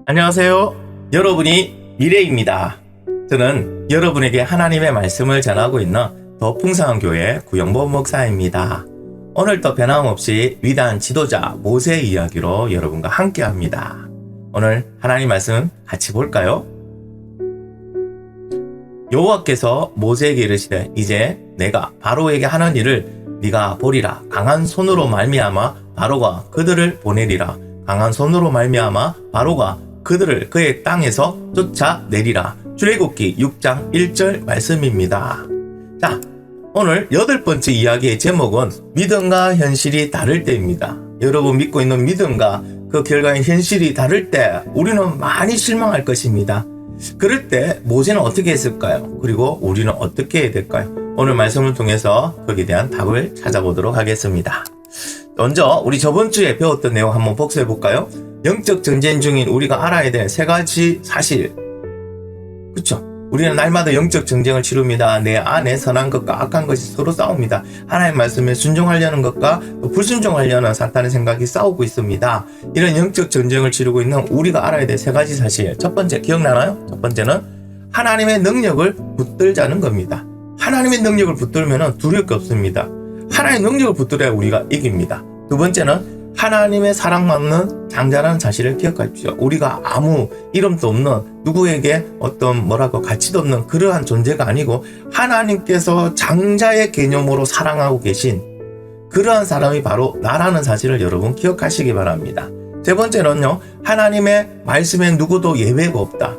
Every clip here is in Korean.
안녕하세요. 여러분이 미래입니다. 저는 여러분에게 하나님의 말씀을 전하고 있는 더 풍성한 교회 구영보 목사입니다. 오늘도 변함없이 위대한 지도자 모세의 이야기로 여러분과 함께합니다. 오늘 하나님 말씀 같이 볼까요? 여호와께서 모세에게 이르시되 이제 내가 바로에게 하는 일을 네가 보리라. 강한 손으로 말미암아 바로가 그들을 보내리라. 강한 손으로 말미암아 바로가 그들을 그의 땅에서 쫓아내리라. 출애굽기 6장 1절 말씀입니다. 자, 오늘 8번째 이야기의 제목은 믿음과 현실이 다를 때입니다. 여러분 믿고 있는 믿음과 그 결과의 현실이 다를 때 우리는 많이 실망할 것입니다. 그럴 때 모세는 어떻게 했을까요? 그리고 우리는 어떻게 해야 될까요? 오늘 말씀을 통해서 거기에 대한 답을 찾아보도록 하겠습니다. 먼저 우리 저번 주에 배웠던 내용 한번 복습해 볼까요? 영적 전쟁 중인 우리가 알아야 될 3가지 사실. 그쵸? 우리는 날마다 영적 전쟁을 치릅니다. 내 안에 선한 것과 악한 것이 서로 싸웁니다. 하나님의 말씀에 순종하려는 것과 불순종하려는 사탄의 생각이 싸우고 있습니다. 이런 영적 전쟁을 치르고 있는 우리가 알아야 될 3가지 사실. 첫 번째, 기억나나요? 첫 번째는 하나님의 능력을 붙들자는 겁니다. 하나님의 능력을 붙들면 두려울 게 없습니다. 하나님의 능력을 붙들어야 우리가 이깁니다. 두 번째는 하나님의 사랑받는 장자라는 사실을 기억하십시오. 우리가 아무 이름도 없는 누구에게 어떤 가치도 없는 그러한 존재가 아니고 하나님께서 장자의 개념으로 사랑하고 계신 그러한 사람이 바로 나라는 사실을 여러분 기억하시기 바랍니다. 세 번째는요, 하나님의 말씀에 누구도 예외가 없다.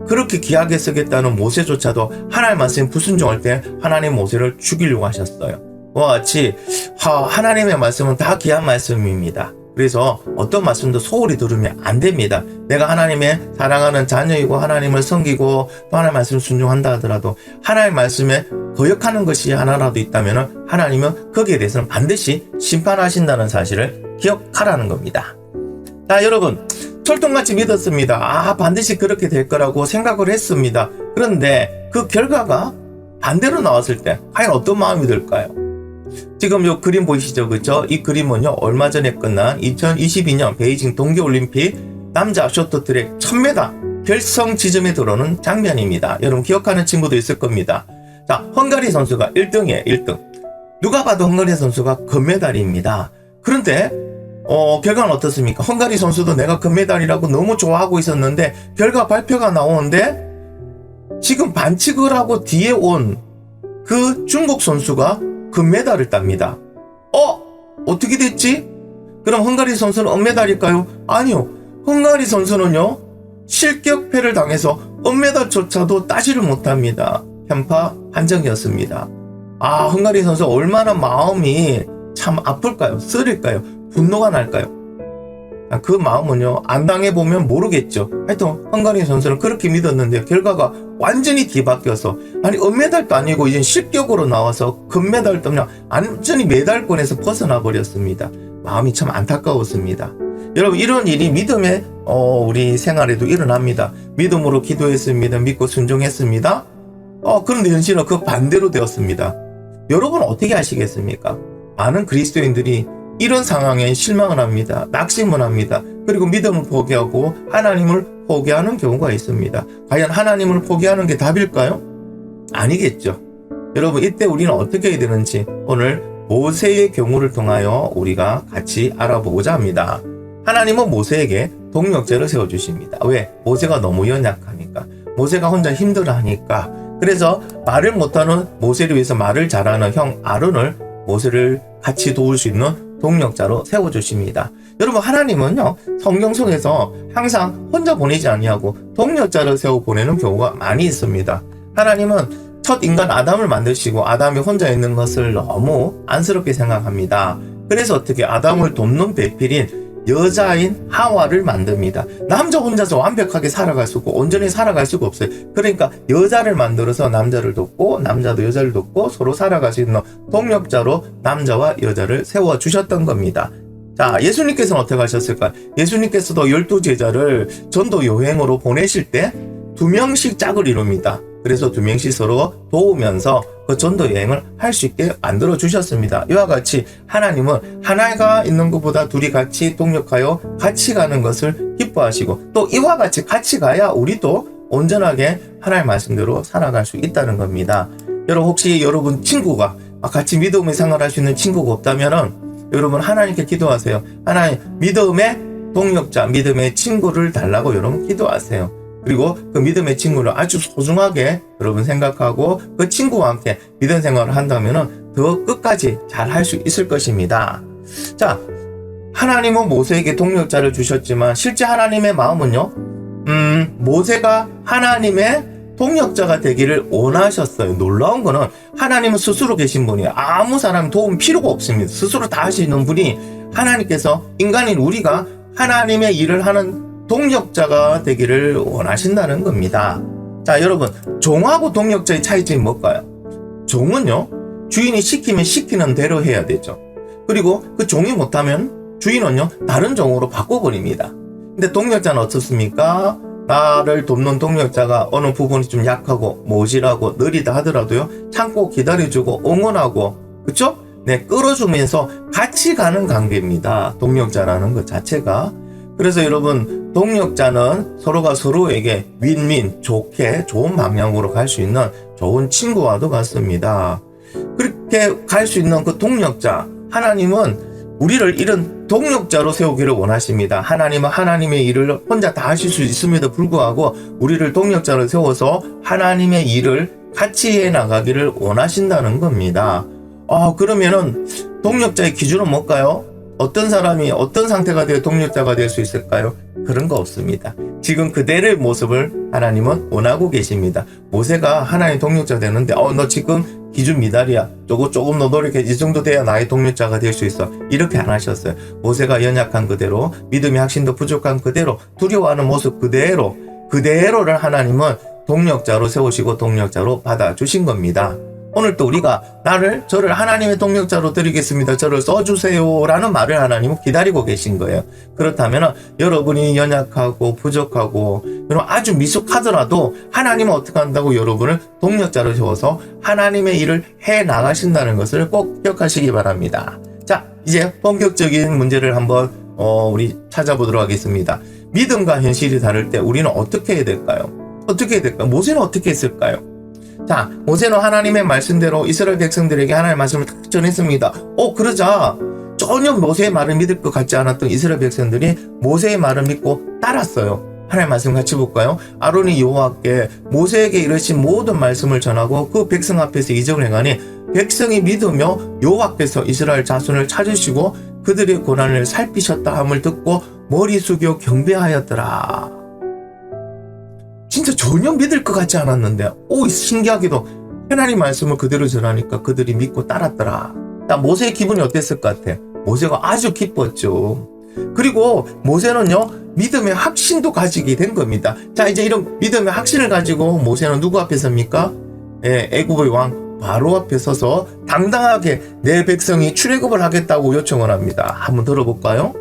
그렇게 귀하게 쓰겠다는 모세조차도 하나님 말씀에 불순종할 때 하나님 모세를 죽이려고 하셨어요. 그와 같이 하나님의 말씀은 다 귀한 말씀입니다. 그래서 어떤 말씀도 소홀히 들으면 안 됩니다. 내가 하나님의 사랑하는 자녀이고 하나님을 섬기고 또 하나님의 말씀을 순종한다 하더라도 하나님의 말씀에 거역하는 것이 하나라도 있다면 하나님은 거기에 대해서는 반드시 심판하신다는 사실을 기억하라는 겁니다. 자, 여러분, 철통같이 믿었습니다. 반드시 그렇게 될 거라고 생각을 했습니다. 그런데 그 결과가 반대로 나왔을 때 과연 어떤 마음이 들까요? 지금 이 그림 보이시죠? 그죠? 이 그림은요, 얼마 전에 끝난 2022년 베이징 동계올림픽 남자 쇼트트랙 1000m 결성 지점에 들어오는 장면입니다. 여러분 기억하는 친구도 있을 겁니다. 자, 헝가리 선수가 1등이에요, 1등. 누가 봐도 헝가리 선수가 금메달입니다. 그런데 결과는 어떻습니까? 헝가리 선수도 내가 금메달이라고 너무 좋아하고 있었는데 결과 발표가 나오는데 지금 반칙을 하고 뒤에 온 그 중국 선수가 금메달을 tab니다. 어떻게 됐지? 그럼 헝가리 선수는 은메달일까요? 아니요. 헝가리 선수는요, 실격패를 당해서 은메달조차도 따지를 못합니다. 편파 판정이었습니다. 헝가리 선수 얼마나 마음이 참 아플까요? 쓰릴까요? 분노가 날까요? 그 마음은요, 안 당해보면 모르겠죠. 하여튼 헝가리 선수는 그렇게 믿었는데 결과가 완전히 뒤바뀌어서 은메달도 아니고 이제 실격으로 나와서 금메달 때문에 완전히 메달권에서 벗어나 버렸습니다. 마음이 참 안타까웠습니다. 여러분, 이런 일이 믿음의 우리 생활에도 일어납니다. 믿음으로 기도했습니다. 믿고 순종했습니다. 그런데 현실은 그 반대로 되었습니다. 여러분은 어떻게 하시겠습니까? 많은 그리스도인들이 이런 상황에 실망을 합니다. 낙심을 합니다. 그리고 믿음을 포기하고 하나님을 포기하는 경우가 있습니다. 과연 하나님을 포기하는 게 답일까요? 아니겠죠. 여러분, 이때 우리는 어떻게 해야 되는지 오늘 모세의 경우를 통하여 우리가 같이 알아보고자 합니다. 하나님은 모세에게 동력자를 세워주십니다. 왜? 모세가 너무 연약하니까. 모세가 혼자 힘들어하니까. 그래서 말을 못하는 모세를 위해서 말을 잘하는 형 아론을 모세를 같이 도울 수 있는 동력자로 세워주십니다. 여러분, 하나님은요, 성경 속에서 항상 혼자 보내지 아니하고 동력자를 세워 보내는 경우가 많이 있습니다. 하나님은 첫 인간 아담을 만드시고 아담이 혼자 있는 것을 너무 안쓰럽게 생각합니다. 그래서 어떻게 아담을 돕는 배필인 여자인 하와를 만듭니다. 남자 혼자서 완벽하게 살아갈 수 없고 온전히 살아갈 수가 없어요. 그러니까 여자를 만들어서 남자를 돕고 남자도 여자를 돕고 서로 살아갈 수 있는 동력자로 남자와 여자를 세워주셨던 겁니다. 자, 예수님께서는 어떻게 하셨을까요? 예수님께서도 12제자를 전도 여행으로 보내실 때 2명씩 짝을 이룹니다. 그래서 2명씩 서로 도우면서 그 전도 여행을 할 수 있게 만들어 주셨습니다. 이와 같이 하나님은 하나가 있는 것보다 둘이 같이 동력하여 같이 가는 것을 기뻐하시고, 또 이와 같이 같이 가야 우리도 온전하게 하나님의 말씀대로 살아갈 수 있다는 겁니다. 여러분, 혹시 여러분 친구가 같이 믿음의 생활할 수 있는 친구가 없다면은 여러분 하나님께 기도하세요. 하나님, 믿음의 동력자, 믿음의 친구를 달라고 여러분 기도하세요. 그리고 그 믿음의 친구를 아주 소중하게 여러분 생각하고 그 친구와 함께 믿음 생활을 한다면은 더 끝까지 잘 할 수 있을 것입니다. 자, 하나님은 모세에게 동력자를 주셨지만 실제 하나님의 마음은요, 모세가 하나님의 동력자가 되기를 원하셨어요. 놀라운 거는 하나님은 스스로 계신 분이에요. 아무 사람 도움 필요가 없습니다. 스스로 다 하시는 분이 하나님께서 인간인 우리가 하나님의 일을 하는 동력자가 되기를 원하신다는 겁니다. 자, 여러분, 종하고 동력자의 차이점이 뭘까요? 종은요, 주인이 시키면 시키는 대로 해야 되죠. 그리고 그 종이 못하면 주인은요, 다른 종으로 바꿔버립니다. 근데 동력자는 어떻습니까? 나를 돕는 동력자가 어느 부분이 좀 약하고 모질하고 느리다 하더라도요, 참고 기다려주고 응원하고, 그쵸? 네, 끌어주면서 같이 가는 관계입니다. 동력자라는 것 자체가. 그래서 여러분, 동력자는 서로가 서로에게 윈윈, 좋게, 좋은 방향으로 갈 수 있는 좋은 친구와도 같습니다. 그렇게 갈 수 있는 그 동력자, 하나님은 우리를 이런 동력자로 세우기를 원하십니다. 하나님은 하나님의 일을 혼자 다 하실 수 있음에도 불구하고 우리를 동력자로 세워서 하나님의 일을 같이 해나가기를 원하신다는 겁니다. 그러면은 동력자의 기준은 뭘까요? 어떤 사람이 어떤 상태가 되어 동력자가 될 수 있을까요? 그런 거 없습니다. 지금 그대로의 모습을 하나님은 원하고 계십니다. 모세가 하나님 동력자 되는데 너 지금 기준 미달이야. 조금 더 노력해. 이 정도 돼야 나의 동력자가 될 수 있어. 이렇게 안 하셨어요. 모세가 연약한 그대로, 믿음의 확신도 부족한 그대로, 두려워하는 모습 그대로를 하나님은 동력자로 세우시고 동력자로 받아주신 겁니다. 오늘 또 우리가 저를 하나님의 동력자로 드리겠습니다. 저를 써주세요. 라는 말을 하나님은 기다리고 계신 거예요. 그렇다면 여러분이 연약하고 부족하고 여러분 아주 미숙하더라도 하나님은 어떻게 한다고 여러분을 동력자로 세워서 하나님의 일을 해 나가신다는 것을 꼭 기억하시기 바랍니다. 자, 이제 본격적인 문제를 한번 우리 찾아보도록 하겠습니다. 믿음과 현실이 다를 때 우리는 어떻게 해야 될까요? 모세는 어떻게 했을까요? 자, 모세는 하나님의 말씀대로 이스라엘 백성들에게 하나님의 말씀을 딱 전했습니다. 그러자 전혀 모세의 말을 믿을 것 같지 않았던 이스라엘 백성들이 모세의 말을 믿고 따랐어요. 하나님의 말씀 같이 볼까요? 아론이 여호와께 모세에게 이르신 모든 말씀을 전하고 그 백성 앞에서 이적을 행하니 백성이 믿으며 여호와께서 이스라엘 자손을 찾으시고 그들의 고난을 살피셨다 함을 듣고 머리 숙여 경배하였더라. 진짜 전혀 믿을 것 같지 않았는데 신기하게도 하나님 말씀을 그대로 전하니까 그들이 믿고 따랐더라. 모세의 기분이 어땠을 것 같아? 모세가 아주 기뻤죠. 그리고 모세는요, 믿음의 확신도 가지게 된 겁니다. 자, 이제 이런 믿음의 확신을 가지고 모세는 누구 앞에 섭니까? 애굽의 왕 바로 앞에 서서 당당하게 내 백성이 출애굽을 하겠다고 요청을 합니다. 한번 들어볼까요?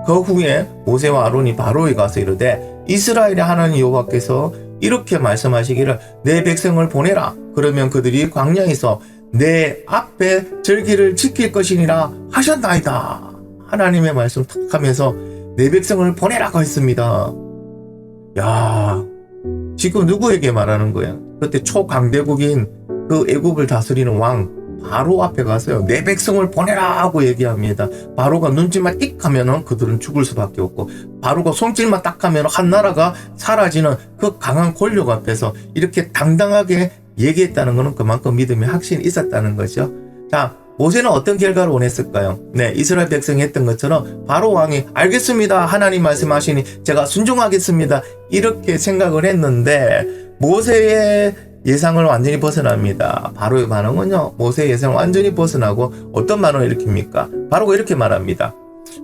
그 후에 모세와 아론이 바로에 가서 이르되 이스라엘의 하나님 여호와께서 이렇게 말씀하시기를 내 백성을 보내라. 그러면 그들이 광야에서 내 앞에 절기를 지킬 것이니라 하셨나이다. 하나님의 말씀을 탁 하면서 내 백성을 보내라고 했습니다. 야, 지금 누구에게 말하는 거야? 그때 초강대국인 그 애굽을 다스리는 왕 바로 앞에 가서요, 내 백성을 보내라 하고 얘기합니다. 바로가 눈짓만 띡 하면은 그들은 죽을 수밖에 없고, 바로가 손짓만 딱 하면 한 나라가 사라지는 그 강한 권력 앞에서 이렇게 당당하게 얘기했다는 것은 그만큼 믿음의 확신이 있었다는 거죠. 자, 모세는 어떤 결과를 원했을까요? 네, 이스라엘 백성이 했던 것처럼 바로 왕이 알겠습니다. 하나님 말씀하시니 제가 순종하겠습니다. 이렇게 생각을 했는데 모세의 예상을 완전히 벗어납니다. 바로의 반응은요, 모세의 예상을 완전히 벗어나고 어떤 반응을 일으킵니까? 바로가 이렇게 말합니다.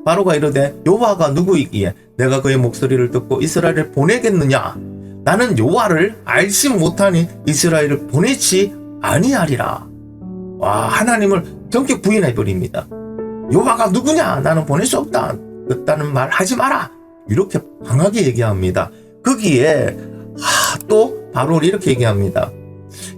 바로가 이르되 여호와가 누구이기에 내가 그의 목소리를 듣고 이스라엘을 보내겠느냐? 나는 여호와를 알지 못하니 이스라엘을 보내지 아니하리라. 와, 하나님을 전격 부인해버립니다. 여호와가 누구냐? 나는 보낼 수 없다. 그딴 말 하지 마라. 이렇게 강하게 얘기합니다. 거기에 또 바로 이렇게 얘기합니다.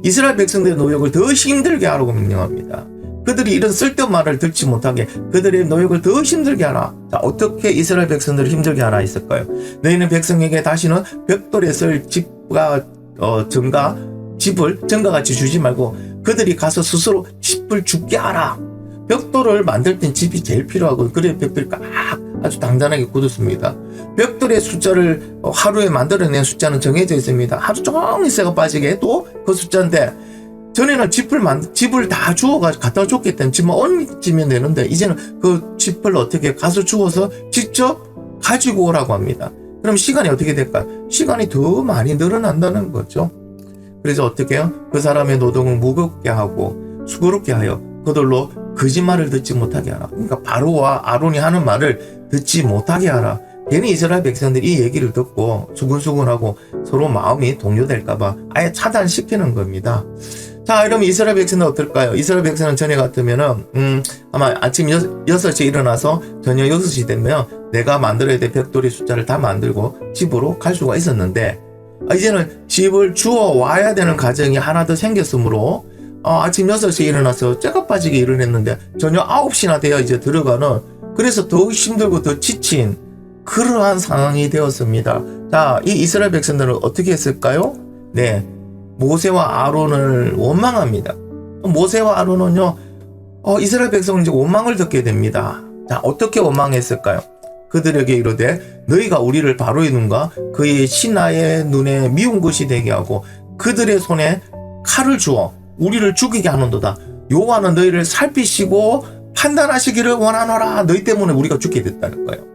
이스라엘 백성들의 노역을 더 힘들게 하라고 명령합니다. 그들이 이런 쓸데없는 말을 듣지 못하게 그들의 노역을 더 힘들게 하라. 자, 어떻게 이스라엘 백성들을 힘들게 하라 했을까요? 너희는 백성에게 다시는 벽돌에 쓸 집과 집을 전가같이 주지 말고 그들이 가서 스스로 집을 죽게 하라. 벽돌을 만들 땐 집이 제일 필요하고 그래 벽돌이 아주 단단하게 굳었습니다. 벽돌의 숫자를 하루에 만들어낸 숫자는 정해져 있습니다. 하루 종일 새가 빠지게 해도 그 숫자인데 전에는 집을 다 주워가지고 갖다 줬기 때문에 집만 옮기면 되는데 이제는 그 집을 어떻게 가서 주워서 직접 가지고 오라고 합니다. 그럼 시간이 어떻게 될까요? 시간이 더 많이 늘어난다는 거죠. 그래서 어떻게 해요? 그 사람의 노동을 무겁게 하고 수고롭게 하여 그들로 거짓말을 듣지 못하게 하라. 그러니까 바로와 아론이 하는 말을 듣지 못하게 하라. 괜히 이스라엘 백성들이 이 얘기를 듣고 수근수근하고 서로 마음이 동요될까봐 아예 차단시키는 겁니다. 자, 그럼 이스라엘 백성은 어떨까요? 이스라엘 백성은 전에 같으면은 아마 아침 6시에 일어나서 저녁 6시 되면 내가 만들어야 될 벽돌의 숫자를 다 만들고 집으로 갈 수가 있었는데 이제는 집을 주워 와야 되는 가정이 하나 더 생겼으므로 아침 6시에 일어나서 째가 빠지게 일을 했는데 저녁 9시나 돼야 이제 들어가는 그래서 더욱 힘들고 더 지친 그러한 상황이 되었습니다. 자, 이 이스라엘 백성들은 어떻게 했을까요? 네, 모세와 아론을 원망합니다. 모세와 아론은요, 이스라엘 백성은 이제 원망을 듣게 됩니다. 자, 어떻게 원망했을까요? 그들에게 이르되 너희가 우리를 바로의 눈과 그의 신하의 눈에 미운 것이 되게 하고 그들의 손에 칼을 주어 우리를 죽이게 하는도다. 여호와는 너희를 살피시고 판단하시기를 원하노라. 너희 때문에 우리가 죽게 됐다는 거예요.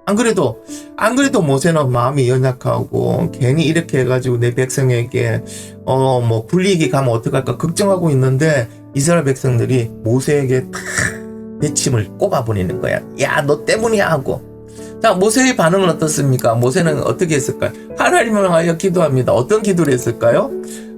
안 그래도 모세는 마음이 연약하고 괜히 이렇게 해가지고 내 백성에게 불리익이 가면 어떡할까 걱정하고 있는데 이스라엘 백성들이 모세에게 탁 내침을 꼽아버리는 거야. 야, 너 때문이야 하고. 자, 모세의 반응은 어떻습니까? 모세는 어떻게 했을까요? 하나님을 하여 기도합니다. 어떤 기도를 했을까요?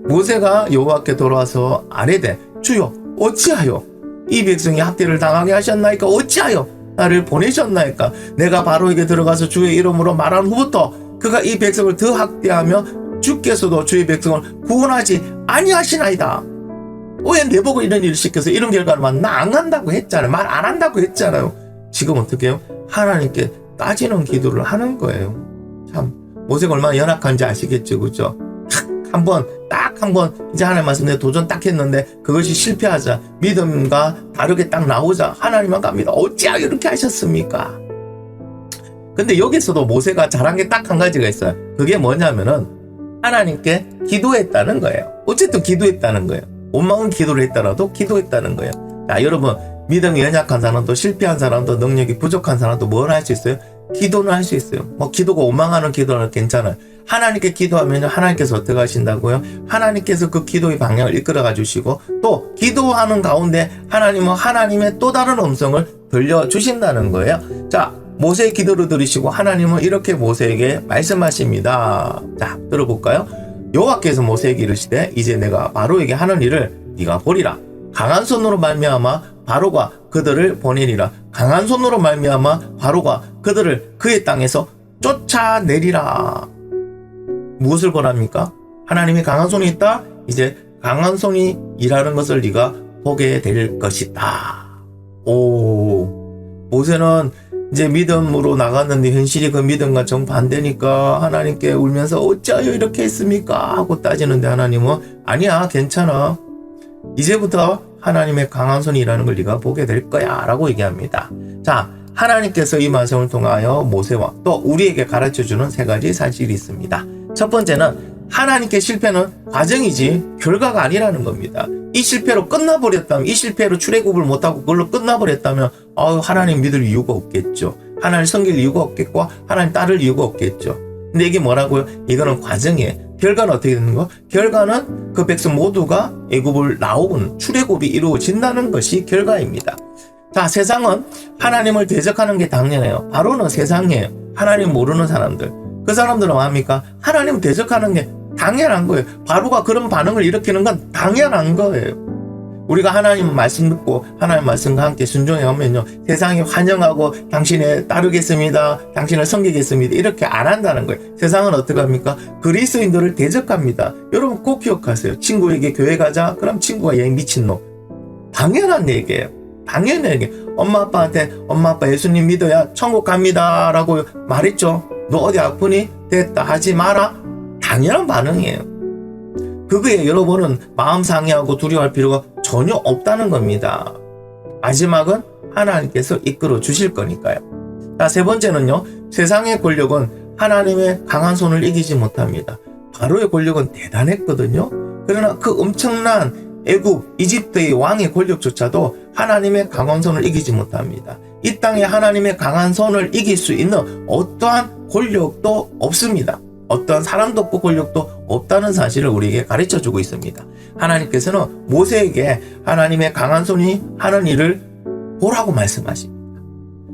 모세가 여호와께 돌아와서 아뢰되 주여 어찌하여 이 백성이 학대를 당하게 하셨나이까? 어찌하여 나를 보내셨나이까? 내가 바로에게 들어가서 주의 이름으로 말한 후부터 그가 이 백성을 더 학대하며 주께서도 주의 백성을 구원하지 아니하시나이다. 왜 내보고 이런 일을 시켜서 이런 결과를 나 안 간다고 했잖아요. 말 안 한다고 했잖아요. 지금 어떻게 해요? 하나님께 따지는 기도를 하는 거예요. 참 모세가 얼마나 연약한지 아시겠죠, 그죠? 딱 한 번 이제 하나님 말씀에 도전 딱 했는데 그것이 실패하자 믿음과 다르게 딱 나오자 하나님만 갑니다. 어찌하여 이렇게 하셨습니까? 근데 여기서도 모세가 잘한 게 딱 한 가지가 있어요. 그게 뭐냐면은 하나님께 기도했다는 거예요. 어쨌든 기도했다는 거예요. 원망은 기도를 했더라도 기도했다는 거예요. 자, 여러분 믿음이 연약한 사람도 실패한 사람도 능력이 부족한 사람도 뭘 할 수 있어요? 기도는 할 수 있어요. 기도가 원망하는 기도는 괜찮아요. 하나님께 기도하면 하나님께서 어떻게 하신다고요? 하나님께서 그 기도의 방향을 이끌어가 주시고 또 기도하는 가운데 하나님은 하나님의 또 다른 음성을 들려주신다는 거예요. 자, 모세의 기도를 들으시고 하나님은 이렇게 모세에게 말씀하십니다. 자, 들어볼까요? 여호와께서 모세에게 이르시되 이제 내가 바로에게 하는 일을 네가 보리라. 강한 손으로 말미암아 바로가 그들을 보내리라. 강한 손으로 말미암아 바로가 그들을 그의 땅에서 쫓아내리라. 무엇을 보랍니까? 하나님이 강한 손이 있다? 이제 강한 손이 일하는 것을 네가 보게 될 것이다. 모세는 이제 믿음으로 나갔는데 현실이 그 믿음과 정반대니까 하나님께 울면서 어찌하여 이렇게 했습니까? 하고 따지는데 하나님은 아니야, 괜찮아. 이제부터 하나님의 강한 손이 일하는 걸 네가 보게 될 거야 라고 얘기합니다. 자, 하나님께서 이 말씀을 통하여 모세와 또 우리에게 가르쳐주는 세 가지 사실이 있습니다. 첫 번째는 하나님께 실패는 과정이지 결과가 아니라는 겁니다. 이 실패로 끝나버렸다면, 이 실패로 출애굽을 못하고 그걸로 끝나버렸다면 하나님 믿을 이유가 없겠죠. 하나님 섬길 이유가 없겠고 하나님 따를 이유가 없겠죠. 근데 이게 뭐라고요? 이거는 과정이에요. 결과는 어떻게 되는 거? 결과는 그 백성 모두가 애굽을 나오는 출애굽이 이루어진다는 것이 결과입니다. 자, 세상은 하나님을 대적하는 게 당연해요. 바로는 세상이에요. 하나님 모르는 사람들. 그 사람들은 뭐합니까? 하나님을 대적하는 게 당연한 거예요. 바로가 그런 반응을 일으키는 건 당연한 거예요. 우리가 하나님 말씀 듣고 하나님 말씀과 함께 순종해 오면요, 세상이 환영하고 당신에 따르겠습니다, 당신을 섬기겠습니다, 이렇게 안 한다는 거예요. 세상은 어떻게 합니까? 그리스도인들을 대적합니다. 여러분 꼭 기억하세요. 친구에게 교회 가자, 그럼 친구가 얘 미친놈. 당연한 얘기예요. 당연한 얘기. 엄마 아빠한테 엄마 아빠 예수님 믿어야 천국 갑니다 라고 말했죠. 너 어디 아프니? 됐다, 하지 마라. 당연한 반응이에요. 그거에 여러분은 마음 상해하고 두려워할 필요가 전혀 없다는 겁니다. 마지막은 하나님께서 이끌어 주실 거니까요. 자, 세 번째는요, 세상의 권력은 하나님의 강한 손을 이기지 못합니다. 바로의 권력은 대단했거든요. 그러나 그 엄청난 애굽, 이집트의 왕의 권력조차도 하나님의 강한 손을 이기지 못합니다. 이 땅에 하나님의 강한 손을 이길 수 있는 어떠한 권력도 없습니다. 어떠한 사람도 없고 권력도 없다는 사실을 우리에게 가르쳐주고 있습니다. 하나님께서는 모세에게 하나님의 강한 손이 하는 일을 보라고 말씀하십니다.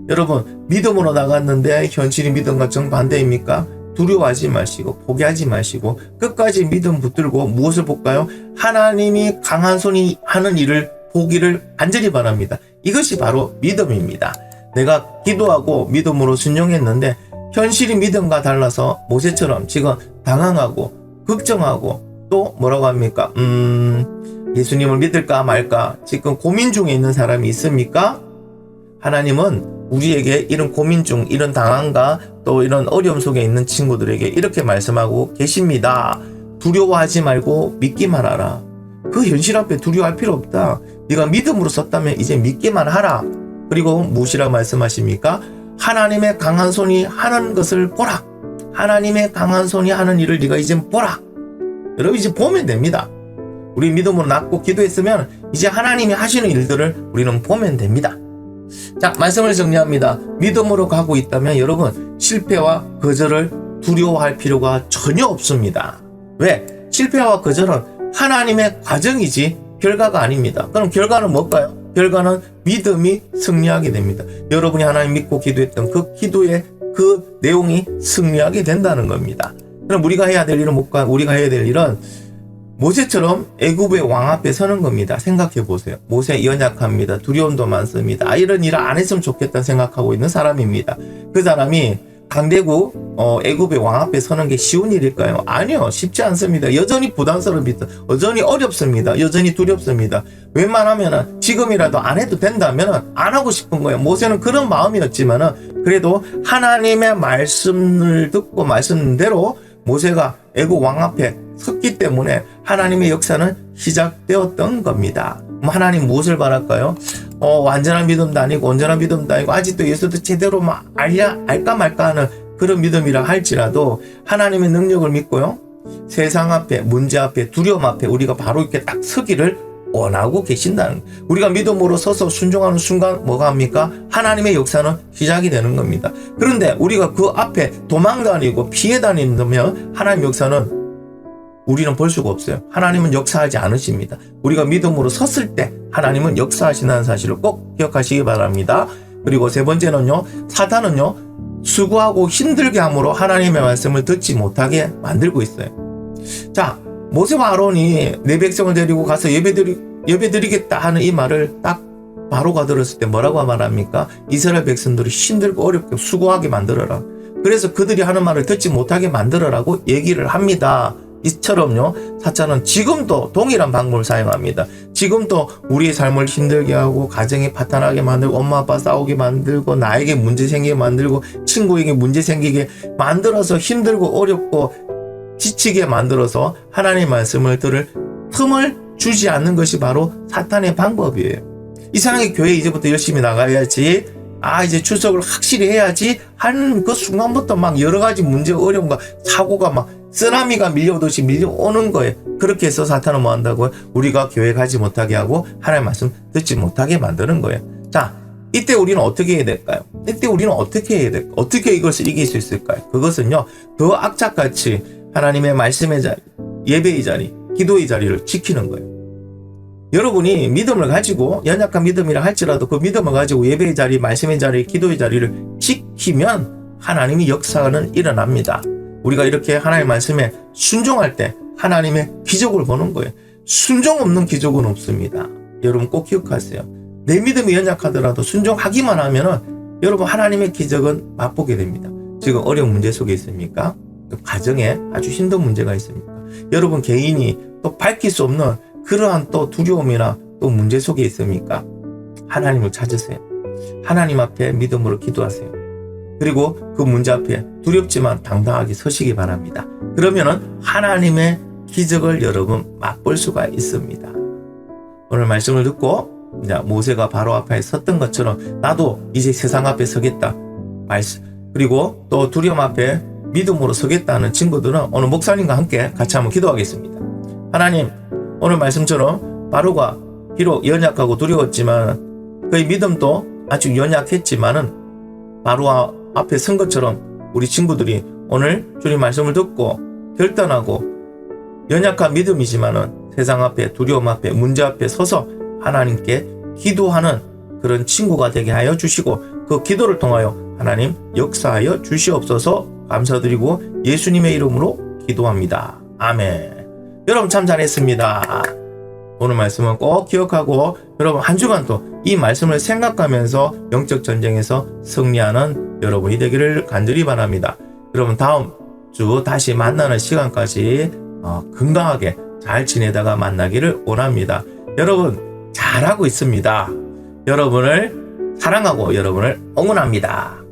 여러분, 믿음으로 나갔는데 현실이 믿음과 정반대입니까? 두려워하지 마시고 포기하지 마시고 끝까지 믿음 붙들고 무엇을 볼까요? 하나님이 강한 손이 하는 일을 보기를 간절히 바랍니다. 이것이 바로 믿음입니다. 내가 기도하고 믿음으로 순종했는데 현실이 믿음과 달라서 모세처럼 지금 당황하고 걱정하고 또 뭐라고 합니까? 예수님을 믿을까 말까 지금 고민 중에 있는 사람이 있습니까? 하나님은 우리에게 이런 고민 중, 이런 당황과 또 이런 어려움 속에 있는 친구들에게 이렇게 말씀하고 계십니다. 두려워하지 말고 믿기만 하라. 그 현실 앞에 두려워할 필요 없다. 네가 믿음으로 섰다면 이제 믿기만 하라. 그리고 무엇이라 말씀하십니까? 하나님의 강한 손이 하는 것을 보라. 하나님의 강한 손이 하는 일을 네가 이제 보라. 여러분 이제 보면 됩니다. 우리 믿음으로 낳고 기도했으면 이제 하나님이 하시는 일들을 우리는 보면 됩니다. 자, 말씀을 정리합니다. 믿음으로 가고 있다면 여러분 실패와 거절을 두려워할 필요가 전혀 없습니다. 왜? 실패와 거절은 하나님의 과정이지 결과가 아닙니다. 그럼 결과는 뭘까요? 결과는 믿음이 승리하게 됩니다. 여러분이 하나님 믿고 기도했던 그 기도의 그 내용이 승리하게 된다는 겁니다. 그럼 우리가 해야 될 일은 뭘까? 우리가 해야 될 일은 모세처럼 애굽의 왕 앞에 서는 겁니다. 생각해 보세요. 모세 연약합니다. 두려움도 많습니다. 이런 일을 안 했으면 좋겠다 생각하고 있는 사람입니다. 그 사람이 강대국 애굽의 왕 앞에 서는 게 쉬운 일일까요? 아니요, 쉽지 않습니다. 여전히 부담스럽습니다. 여전히 어렵습니다. 여전히 두렵습니다. 웬만하면은 지금이라도 안 해도 된다면 안 하고 싶은 거예요. 모세는 그런 마음이었지만은 그래도 하나님의 말씀을 듣고 말씀대로 모세가 애굽 왕 앞에 섰기 때문에 하나님의 역사는 시작되었던 겁니다. 하나님 무엇을 바랄까요? 완전한 믿음도 아니고 온전한 믿음도 아니고 아직도 예수도 제대로 알까 말까 하는 그런 믿음이라 할지라도 하나님의 능력을 믿고요, 세상 앞에, 문제 앞에, 두려움 앞에 우리가 바로 이렇게 딱 서기를 원하고 계신다는 거예요. 우리가 믿음으로 서서 순종하는 순간 뭐가 합니까? 하나님의 역사는 시작이 되는 겁니다. 그런데 우리가 그 앞에 도망 다니고 피해 다니면 하나님의 역사는 우리는 볼 수가 없어요. 하나님은 역사하지 않으십니다. 우리가 믿음으로 섰을 때 하나님은 역사하신다는 사실을 꼭 기억하시기 바랍니다. 그리고 세 번째는요, 사탄은요 수고하고 힘들게 함으로 하나님의 말씀을 듣지 못하게 만들고 있어요. 자, 모세와 아론이 내 백성을 데리고 가서 예배드리겠다 하는 이 말을 딱 바로가 들었을 때 뭐라고 말합니까? 이스라엘 백성들이 힘들고 어렵게 수고하게 만들어라. 그래서 그들이 하는 말을 듣지 못하게 만들어라고 얘기를 합니다. 이처럼요, 사탄은 지금도 동일한 방법을 사용합니다. 지금도 우리의 삶을 힘들게 하고 가정이 파탄하게 만들고 엄마 아빠 싸우게 만들고 나에게 문제 생기게 만들고 친구에게 문제 생기게 만들어서 힘들고 어렵고 지치게 만들어서 하나님의 말씀을 들을 틈을 주지 않는 것이 바로 사탄의 방법이에요. 이상하게 교회 이제부터 열심히 나가야지, 이제 출석을 확실히 해야지 하는 그 순간부터 막 여러 가지 문제, 어려움과 사고가 막 쓰나미가 밀려오듯이 밀려오는 거예요. 그렇게 해서 사탄은 뭐 한다고요? 우리가 교회 가지 못하게 하고 하나님의 말씀 듣지 못하게 만드는 거예요. 자, 이때 우리는 어떻게 해야 될까요? 이때 우리는 어떻게 해야 될까요? 어떻게 이것을 이길 수 있을까요? 그것은요, 더 악착같이 하나님의 말씀의 자리, 예배의 자리, 기도의 자리를 지키는 거예요. 여러분이 믿음을 가지고 연약한 믿음이라 할지라도 그 믿음을 가지고 예배의 자리, 말씀의 자리, 기도의 자리를 지키면 하나님의 역사는 일어납니다. 우리가 이렇게 하나님의 말씀에 순종할 때 하나님의 기적을 보는 거예요. 순종 없는 기적은 없습니다. 여러분 꼭 기억하세요. 내 믿음이 연약하더라도 순종하기만 하면은 여러분 하나님의 기적은 맛보게 됩니다. 지금 어려운 문제 속에 있습니까? 가정에 아주 힘든 문제가 있습니까? 여러분 개인이 또 밝힐 수 없는 그러한 또 두려움이나 또 문제 속에 있습니까? 하나님을 찾으세요. 하나님 앞에 믿음으로 기도하세요. 그리고 그 문제 앞에 두렵지만 당당하게 서시기 바랍니다. 그러면은 하나님의 기적을 여러분 맛볼 수가 있습니다. 오늘 말씀을 듣고 이제 모세가 바로 앞에 섰던 것처럼 나도 이제 세상 앞에 서겠다. 그리고 또 두려움 앞에 믿음으로 서겠다는 친구들은 오늘 목사님과 함께 같이 한번 기도하겠습니다. 하나님, 오늘 말씀처럼 바로가 비록 연약하고 두려웠지만 그의 믿음도 아주 연약했지만은 바로 앞에 선 것처럼 우리 친구들이 오늘 주님 말씀을 듣고 결단하고 연약한 믿음이지만은 세상 앞에 두려움 앞에 문제 앞에 서서 하나님께 기도하는 그런 친구가 되게 하여 주시고 그 기도를 통하여 하나님 역사하여 주시옵소서 감사드리고 예수님의 이름으로 기도합니다. 아멘. 여러분 참 잘했습니다. 오늘 말씀은 꼭 기억하고 여러분 한 주간도 이 말씀을 생각하면서 영적 전쟁에서 승리하는 여러분이 되기를 간절히 바랍니다. 여러분 다음 주 다시 만나는 시간까지 건강하게 잘 지내다가 만나기를 원합니다. 여러분 잘하고 있습니다. 여러분을 사랑하고 여러분을 응원합니다.